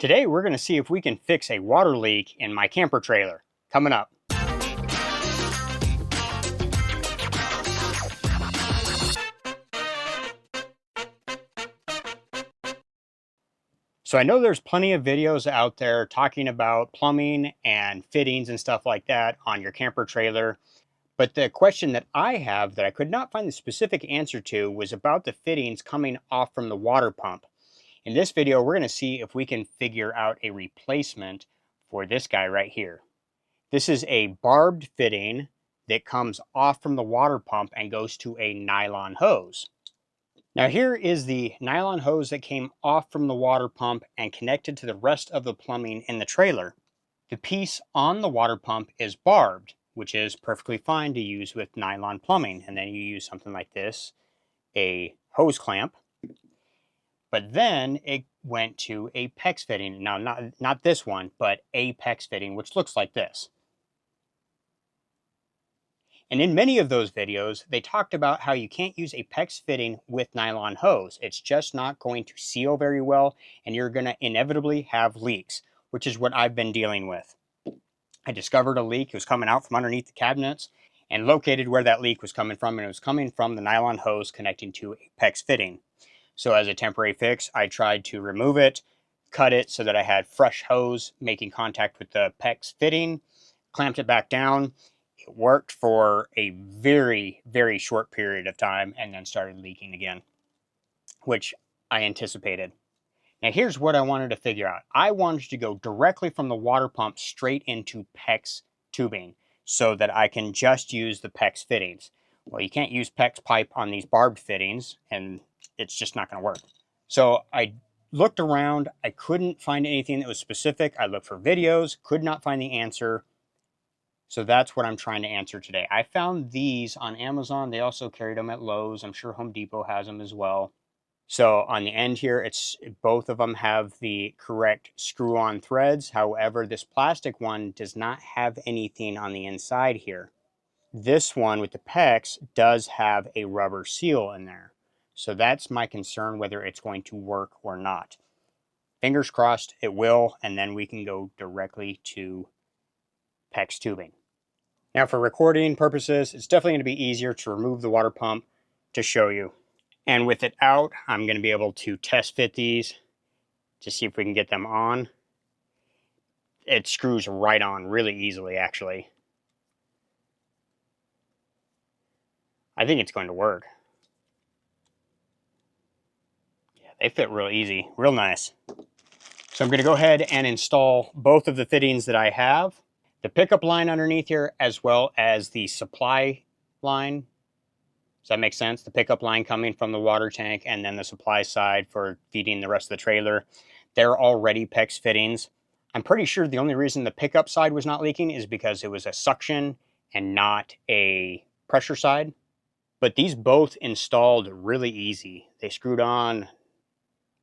Today we're going to see if we can fix a water leak in my camper trailer. Coming up. So I know there's plenty of videos out there talking about plumbing and fittings and stuff like that on your camper trailer. But the question that I have that I could not find the specific answer to was about the fittings coming off from the water pump. In this video, we're going to see if we can figure out a replacement for this guy right here. This is a barbed fitting that comes off from the water pump and goes to a nylon hose. Now here is the nylon hose that came off from the water pump and connected to the rest of the plumbing in the trailer. The piece on the water pump is barbed, which is perfectly fine to use with nylon plumbing. And then you use something like this, a hose clamp. But then it went to a PEX fitting. Now, not this one, but a PEX fitting, which looks like this. And in many of those videos, they talked about how you can't use a PEX fitting with nylon hose. It's just not going to seal very well, and you're going to inevitably have leaks, which is what I've been dealing with. I discovered a leak. It was coming out from underneath the cabinets and located where that leak was coming from, and it was coming from the nylon hose connecting to a PEX fitting. So as a temporary fix, I tried to remove it, cut it so that I had fresh hose making contact with the PEX fitting, clamped it back down. It worked for a very, very short period of time and then started leaking again, which I anticipated. Now here's what I wanted to figure out. I wanted to go directly from the water pump straight into PEX tubing so that I can just use the PEX fittings. Well, you can't use PEX pipe on these barbed fittings, and it's just not going to work. So I looked around. I couldn't find anything that was specific. I looked for videos, could not find the answer. So that's what I'm trying to answer today. I found these on Amazon. They also carried them at Lowe's. I'm sure Home Depot has them as well. So on the end here, both of them have the correct screw-on threads. However, this plastic one does not have anything on the inside here. This one with the PEX does have a rubber seal in there. So that's my concern, whether it's going to work or not. Fingers crossed it will, and then we can go directly to PEX tubing. Now for recording purposes, it's definitely going to be easier to remove the water pump to show you. And with it out, I'm going to be able to test fit these to see if we can get them on. It screws right on really easily, actually. I think it's going to work. Yeah, they fit real easy, real nice. So I'm going to go ahead and install both of the fittings that I have. The pickup line underneath here, as well as the supply line. Does that make sense? The pickup line coming from the water tank and then the supply side for feeding the rest of the trailer. They're already PEX fittings. I'm pretty sure the only reason the pickup side was not leaking is because it was a suction and not a pressure side. But these both installed really easy. They screwed on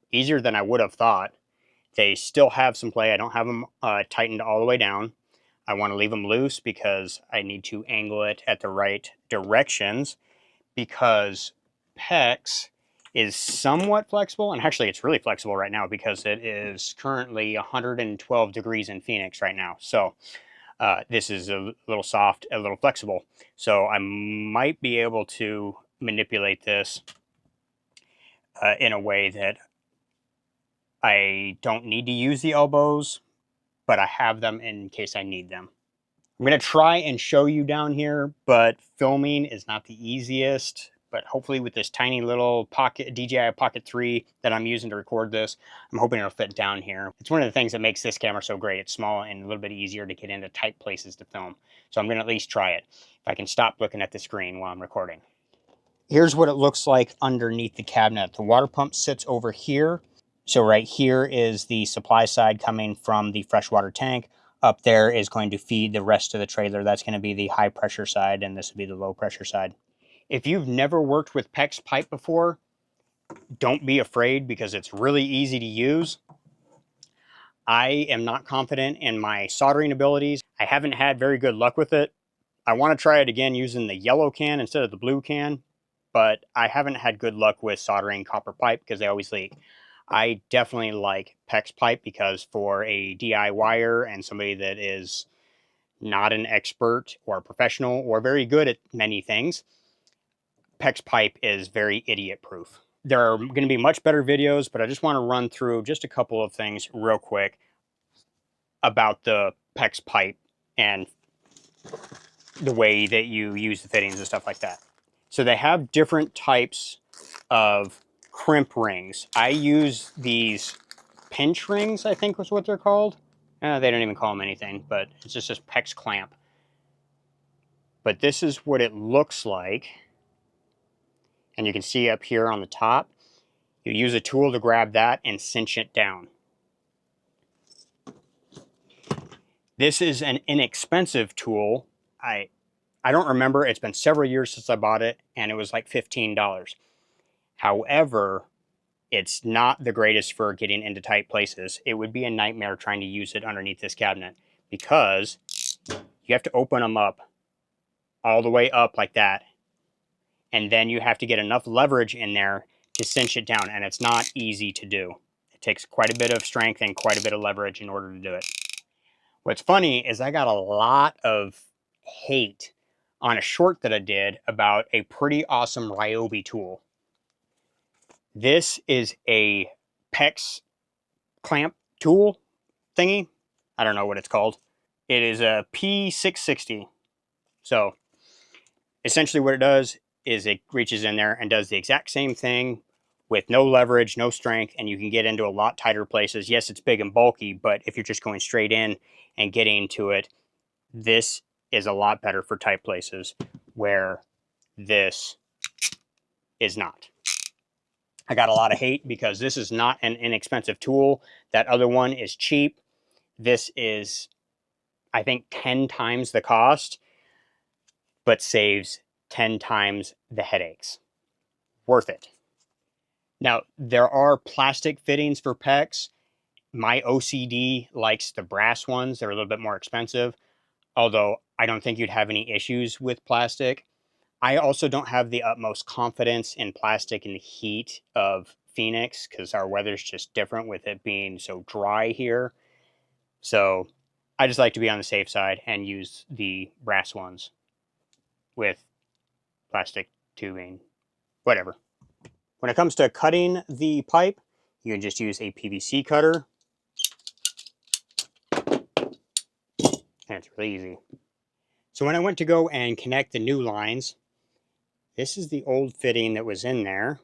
easier than I would have thought. They still have some play. I don't have them tightened all the way down. I want to leave them loose because I need to angle it at the right directions, because PEX is somewhat flexible, and actually it's really flexible right now because it is currently 112 degrees in Phoenix right now. So this is a little soft, a little flexible. So I might be able to manipulate this in a way that I don't need to use the elbows, but I have them in case I need them. I'm going to try and show you down here, but filming is not the easiest. But hopefully with this tiny little pocket DJI Pocket 3 that I'm using to record this, I'm hoping it'll fit down here. It's one of the things that makes this camera so great. It's small and a little bit easier to get into tight places to film. So I'm going to at least try it. If I can stop looking at the screen while I'm recording. Here's what it looks like underneath the cabinet. The water pump sits over here. So right here is the supply side coming from the freshwater tank. Up there is going to feed the rest of the trailer. That's going to be the high pressure side, and this will be the low pressure side. If you've never worked with PEX pipe before, don't be afraid because it's really easy to use. I am not confident in my soldering abilities. I haven't had very good luck with it. I want to try it again using the yellow can instead of the blue can, but I haven't had good luck with soldering copper pipe because they always leak. I definitely like PEX pipe because for a DIYer and somebody that is not an expert or professional or very good at many things, PEX pipe is very idiot proof. There are going to be much better videos, but I just want to run through just a couple of things real quick about the PEX pipe and the way that you use the fittings and stuff like that. So they have different types of crimp rings. I use these pinch rings, I think was what they're called. They don't even call them anything, but it's just this PEX clamp. But this is what it looks like. And you can see up here on the top, you use a tool to grab that and cinch it down. This is an inexpensive tool. I don't remember, it's been several years since I bought it, and it was like $15. However, it's not the greatest for getting into tight places. It would be a nightmare trying to use it underneath this cabinet because you have to open them up all the way up like that, and then you have to get enough leverage in there to cinch it down, and it's not easy to do. It takes quite a bit of strength and quite a bit of leverage in order to do it. What's funny is I got a lot of hate on a short that I did about a pretty awesome Ryobi tool. This is a PEX clamp tool thingy. I don't know what it's called. It is a P660. So essentially what it does is it reaches in there and does the exact same thing with no leverage, no strength, and you can get into a lot tighter places. Yes, it's big and bulky, but if you're just going straight in and getting to it, this is a lot better for tight places where this is not. I got a lot of hate because this is not an inexpensive tool. That other one is cheap. This is, I think, 10 times the cost, but saves 10 times the headaches. Worth it. Now, there are plastic fittings for PEX. My OCD likes the brass ones. They're a little bit more expensive, although I don't think you'd have any issues with plastic. I also don't have the utmost confidence in plastic in the heat of Phoenix because our weather's just different with it being so dry here. So I just like to be on the safe side and use the brass ones with plastic tubing, whatever. When it comes to cutting the pipe, you can just use a PVC cutter. And it's really easy. So when I went to go and connect the new lines, this is the old fitting that was in there.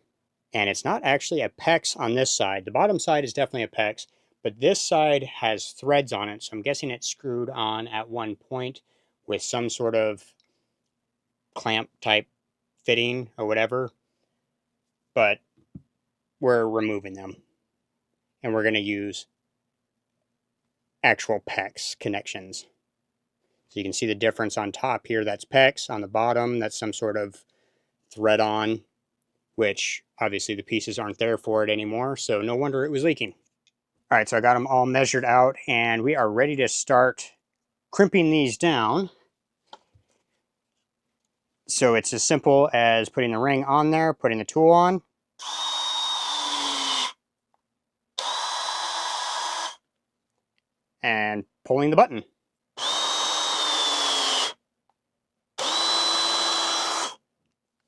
And it's not actually a PEX on this side. The bottom side is definitely a PEX, but this side has threads on it. So I'm guessing it's screwed on at one point with some sort of clamp type fitting or whatever. But we're removing them. And we're going to use actual PEX connections. So you can see the difference on top here, that's PEX. On the bottom, that's some sort of thread on, which obviously the pieces aren't there for it anymore, so no wonder it was leaking. All right, so I got them all measured out, and we are ready to start crimping these down. So it's as simple as putting the ring on there, putting the tool on, and pulling the button.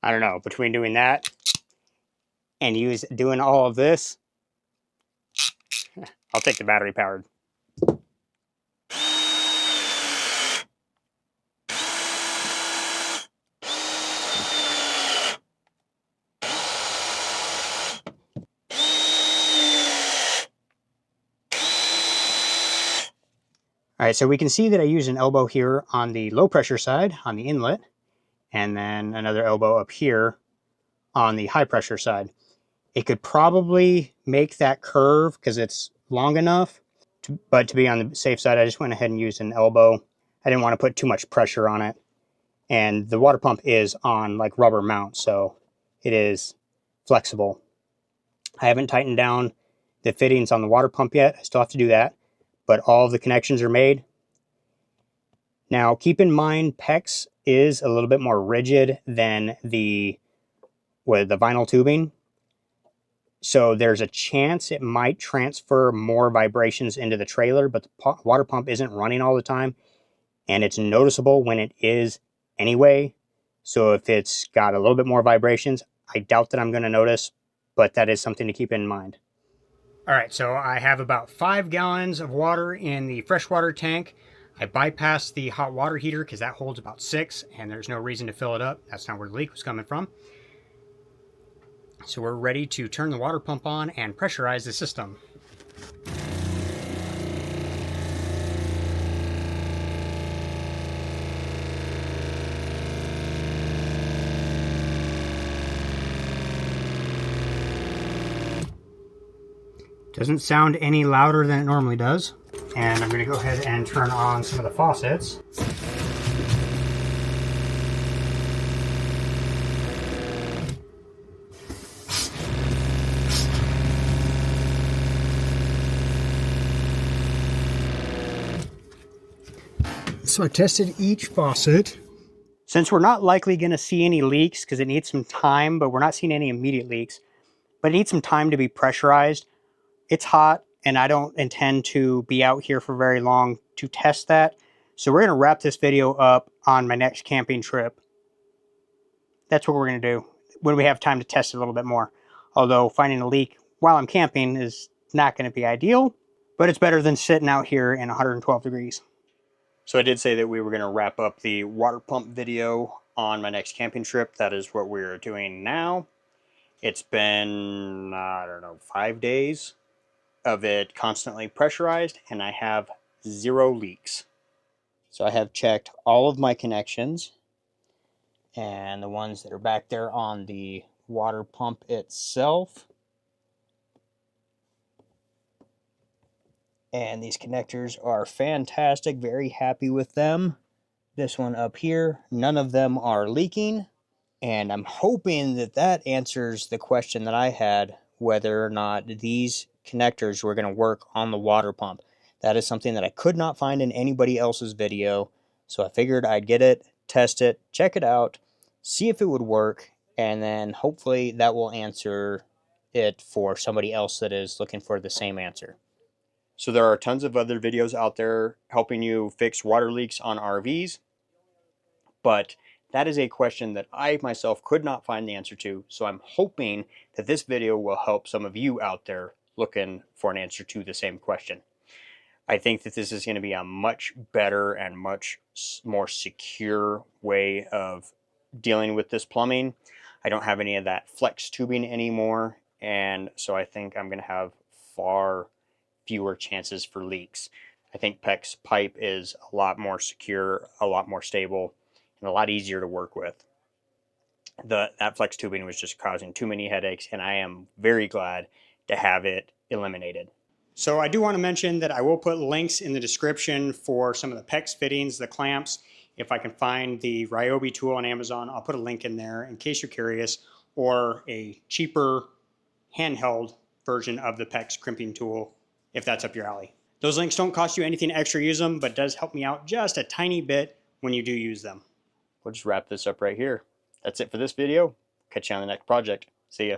I don't know, between doing that and doing all of this, I'll take the battery powered. All right, so we can see that I use an elbow here on the low pressure side on the inlet, and then another elbow up here on the high pressure side. It could probably make that curve because it's long enough, but to be on the safe side, I just went ahead and used an elbow. I didn't want to put too much pressure on it. And the water pump is on like rubber mount, so it is flexible. I haven't tightened down the fittings on the water pump yet. I still have to do that, but all of the connections are made. Now, keep in mind, PEX is a little bit more rigid than the vinyl tubing. So there's a chance it might transfer more vibrations into the trailer, but the water pump isn't running all the time, and it's noticeable when it is anyway. So if it's got a little bit more vibrations, I doubt that I'm going to notice, but that is something to keep in mind. All right, so I have about 5 gallons of water in the freshwater tank. I bypassed the hot water heater because that holds about 6, and there's no reason to fill it up. That's not where the leak was coming from. So we're ready to turn the water pump on and pressurize the system. Doesn't sound any louder than it normally does. And I'm going to go ahead and turn on some of the faucets. So I tested each faucet. Since we're not likely going to see any leaks because it needs some time, but we're not seeing any immediate leaks, but it needs some time to be pressurized. It's hot, and I don't intend to be out here for very long to test that. So we're going to wrap this video up on my next camping trip. That's what we're going to do when we have time to test it a little bit more. Although finding a leak while I'm camping is not going to be ideal, but it's better than sitting out here in 112 degrees. So I did say that we were going to wrap up the water pump video on my next camping trip. That is what we're doing now. It's been, I don't know, 5 days of it constantly pressurized, and I have 0 leaks. So I have checked all of my connections, and the ones that are back there on the water pump itself. And these connectors are fantastic, very happy with them. This one up here, none of them are leaking. And I'm hoping that that answers the question that I had, whether or not these connectors were going to work on the water pump. That is something that I could not find in anybody else's video. So I figured I'd get it, test it, check it out, see if it would work, and then hopefully that will answer it for somebody else that is looking for the same answer. So there are tons of other videos out there helping you fix water leaks on RVs, but that is a question that I myself could not find the answer to, so I'm hoping that this video will help some of you out there looking for an answer to the same question. I think that this is going to be a much better and much more secure way of dealing with this plumbing. I don't have any of that flex tubing anymore, and so I think I'm going to have far fewer chances for leaks. I think PEX pipe is a lot more secure, a lot more stable, and a lot easier to work with. That flex tubing was just causing too many headaches, and I am very glad to have it eliminated. So I do want to mention that I will put links in the description for some of the PEX fittings, the clamps. If I can find the Ryobi tool on Amazon, I'll put a link in there in case you're curious, or a cheaper handheld version of the PEX crimping tool if that's up your alley. Those links don't cost you anything extra to use them, but does help me out just a tiny bit when you do use them. We'll just wrap this up right here. That's it for this video. Catch you on the next project. See ya.